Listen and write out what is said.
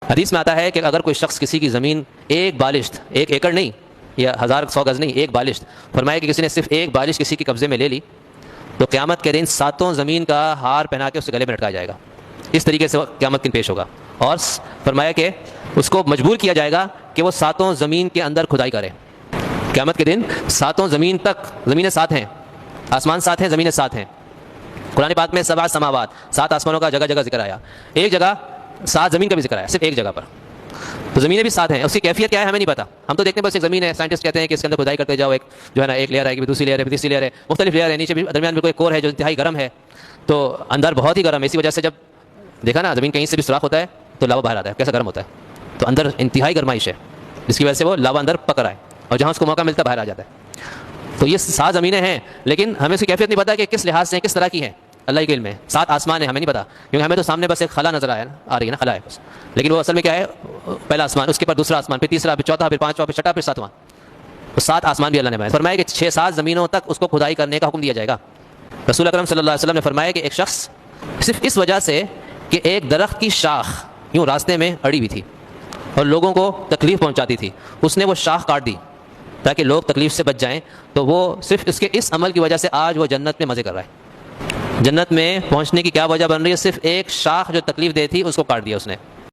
حدیث میں آتا ہے کہ اگر کوئی شخص کسی کی زمین ایک بالشت، ایک ایکڑ نہیں یا 1000 100 گز نہیں، ایک بالشت، فرمایا کہ کسی نے صرف ایک بالش کسی کے قبضے میں لے لی تو قیامت کے دن 7 زمین کا ہار پہنا کے اس کے گلے میں لٹکایا جائے گا. اس طریقے سے قیامت کے دن پیش ہوگا. اور فرمایا کہ اس کو مجبور کیا جائے گا کہ وہ 7 زمین کے اندر کھدائی کرے. قیامت کے دن 7 زمین تک، زمینیں 7 ہیں، آسمان 7 ہیں، زمینیں 7 ہیں. قرآن پاک میں 7 سماوات، 7 آسمانوں کا جگہ جگہ ذکر آیا. ایک جگہ 7 زمین کا بھی ذکر آیا، صرف ایک جگہ پر. تو زمینیں بھی 7 ہیں. اس کی کیفیت کیا ہے ہمیں نہیں پتا. ہم تو دیکھتے ہیں بس ایک زمین ہے، سائنٹسٹ کہتے ہیں کہ اس کے اندر کھدائی کرتے جاؤ، ایک جو ہے نا ایک لیئر آئے گی، دوسری لیئر ہے، تیسری لیئر ہے، مختلف لیئر ہے، نیچے بھی درمیان میں کوئی کور ہے جو انتہائی گرم ہے. تو اندر بہت ہی گرم ہے. اسی وجہ سے جب دیکھا نا زمین کہیں سے بھی سوراخ ہوتا ہے تو لاوا باہر آتا ہے، کیسا گرم ہوتا ہے. تو اندر انتہائی گرمائش ہے جس کی وجہ سے وہ لاوا اندر پکڑ آئے اور جہاں اس کو موقع ملتا ہے باہر آ جاتا ہے. تو یہ 7 زمینیں ہیں، لیکن ہمیں اس کی کیفیت نہیں پتا کہ کس لحاظ سے کس طرح کی ہیں. اللہ کے علم ہے. 7 آسمان ہیں، ہمیں نہیں پتا، کیونکہ ہمیں تو سامنے بس ایک خلا نظر آ رہی ہے نا، خلا ہے بس. لیکن وہ اصل میں کیا ہے؟ پہلا آسمان، اس کے بعد دوسرا آسمان، پھر تیسرا، پھر چوتھا، پھر پانچواں، پھر چھٹا، پھر 7واں. تو 7 آسمان بھی اللہ نے بنائے. فرمایا کہ 6-7 زمینوں تک اس کو کھدائی کرنے کا حکم دیا جائے گا. رسول اکرم صلی اللہ علیہ وسلم نے فرمایا کہ ایک شخص صرف اس وجہ سے کہ ایک درخت کی شاخ یوں راستے میں اڑی ہوئی تھی اور لوگوں کو تکلیف پہنچاتی تھی، اس نے وہ شاخ کاٹ دی تاکہ لوگ تکلیف سے بچ جائیں، تو وہ صرف اس کے اس عمل کی وجہ سے آج وہ جنت میں مزے کر رہا ہے. جنت میں پہنچنے کی کیا وجہ بن رہی ہے؟ صرف ایک شاخ جو تکلیف دے تھی اس کو کاٹ دیا اس نے.